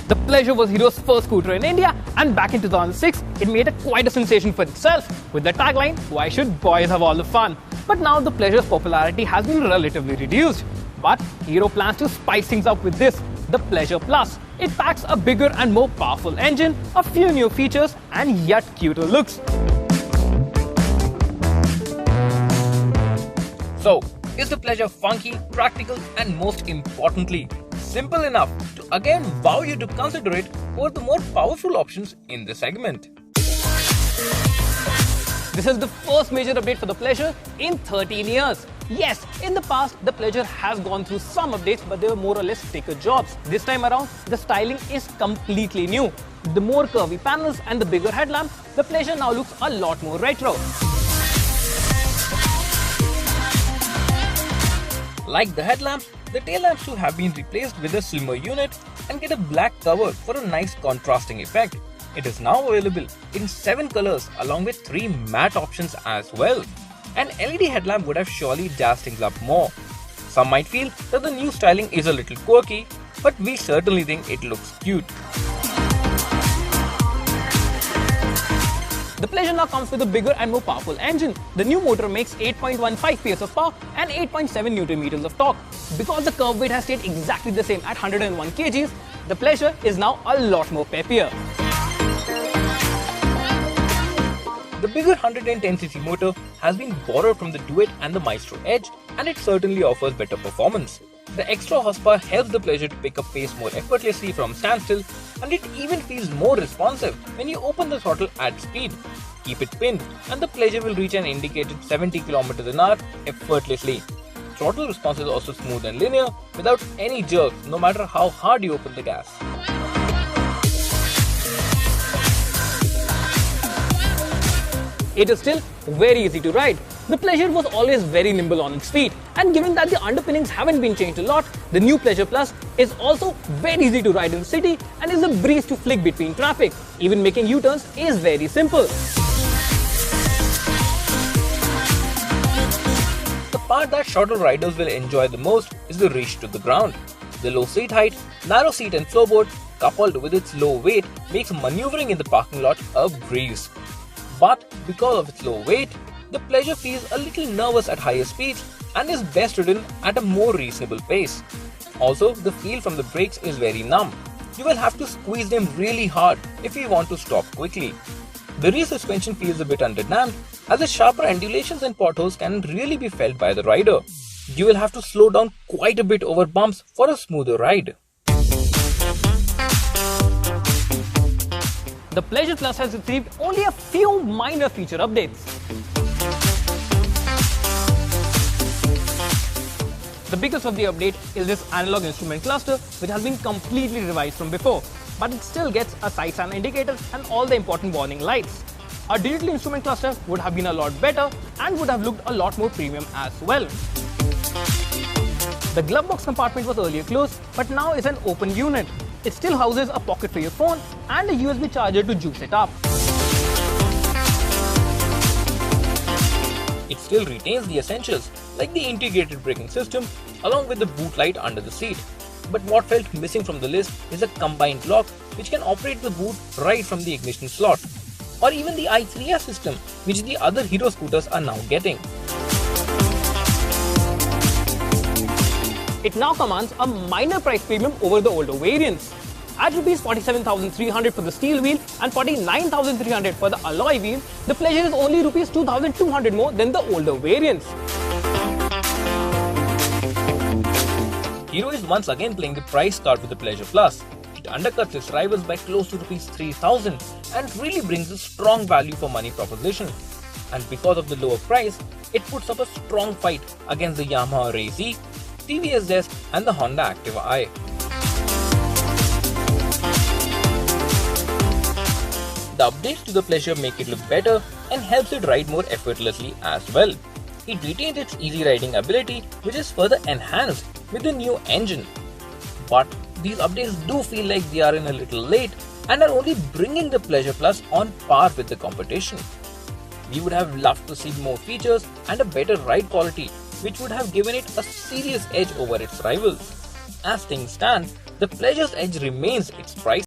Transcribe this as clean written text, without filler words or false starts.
The Pleasure was Hero's first scooter in India, and back in 2006, it made quite a sensation for itself with the tagline, "Why should boys have all the fun?" But now the Pleasure's popularity has been relatively reduced. But Hero plans to spice things up with this, the Pleasure Plus. It packs a bigger and more powerful engine, a few new features, and yet cuter looks. So, is the Pleasure funky, practical, and most importantly, simple enough to again wow you to consider it over the more powerful options in the segment? This is the first major update for the Pleasure in 13 years. Yes, in the past, the Pleasure has gone through some updates, but they were more or less sticker jobs. This time around, the styling is completely new. The more curvy panels and the bigger headlamp, the Pleasure now looks a lot more retro. Like the headlamps, the tail lamps too have been replaced with a slimmer unit and get a black cover for a nice contrasting effect. It is now available in 7 colors along with 3 matte options as well. An LED headlamp would have surely jazzed things up more. Some might feel that the new styling is a little quirky, but we certainly think it looks cute. The Pleasure now comes with a bigger and more powerful engine. The new motor makes 8.15 PS of power and 8.7 Nm of torque. Because the curb weight has stayed exactly the same at 101 kgs, the Pleasure is now a lot more peppier. The bigger 110cc motor has been borrowed from the Duet and the Maestro Edge, and it certainly offers better performance. The extra horsepower helps the Pleasure to pick up pace more effortlessly from standstill, and it even feels more responsive when you open the throttle at speed. Keep it pinned and the Pleasure will reach an indicated 70 km/h effortlessly. Throttle response is also smooth and linear without any jerk no matter how hard you open the gas. It is still very easy to ride. The Pleasure was always very nimble on its feet, and given that the underpinnings haven't been changed a lot, the new Pleasure Plus is also very easy to ride in the city and is a breeze to flick between traffic. Even making U-turns is very simple. The part that shorter riders will enjoy the most is the reach to the ground. The low seat height, narrow seat and floorboard, coupled with its low weight, makes maneuvering in the parking lot a breeze. But because of its low weight, the Pleasure feels a little nervous at higher speeds and is best ridden at a more reasonable pace. Also, the feel from the brakes is very numb. You will have to squeeze them really hard if you want to stop quickly. The rear suspension feels a bit underdamped, as the sharper undulations and potholes can really be felt by the rider. You will have to slow down quite a bit over bumps for a smoother ride. The Pleasure Plus has received only a few minor feature updates. The biggest of the update is this analog instrument cluster, which has been completely revised from before, but it still gets a side stand indicator and all the important warning lights. A digital instrument cluster would have been a lot better and would have looked a lot more premium as well. The glove box compartment was earlier closed, but now is an open unit. It still houses a pocket for your phone and a USB charger to juice it up. It still retains the essentials like the integrated braking system along with the boot light under the seat. But what felt missing from the list is a combined lock which can operate the boot right from the ignition slot, or even the i3S system which the other Hero scooters are now getting. It now commands a minor price premium over the older variants. At Rs 47,300 for the steel wheel and 49,300 for the alloy wheel, the Pleasure is only Rs 2,200 more than the older variants. Hero is once again playing the price card with the Pleasure Plus. It undercuts its rivals by close to Rs 3,000 and really brings a strong value for money proposition. And because of the lower price, it puts up a strong fight against the Yamaha Ray Z, TVS Zest and the Honda Activa I. The updates to the Pleasure make it look better and helps it ride more effortlessly as well. It retains its easy riding ability, which is further enhanced with the new engine. But these updates do feel like they are in a little late and are only bringing the Pleasure Plus on par with the competition. We would have loved to see more features and a better ride quality, which would have given it a serious edge over its rivals. As things stand, The pleasure's edge remains its price.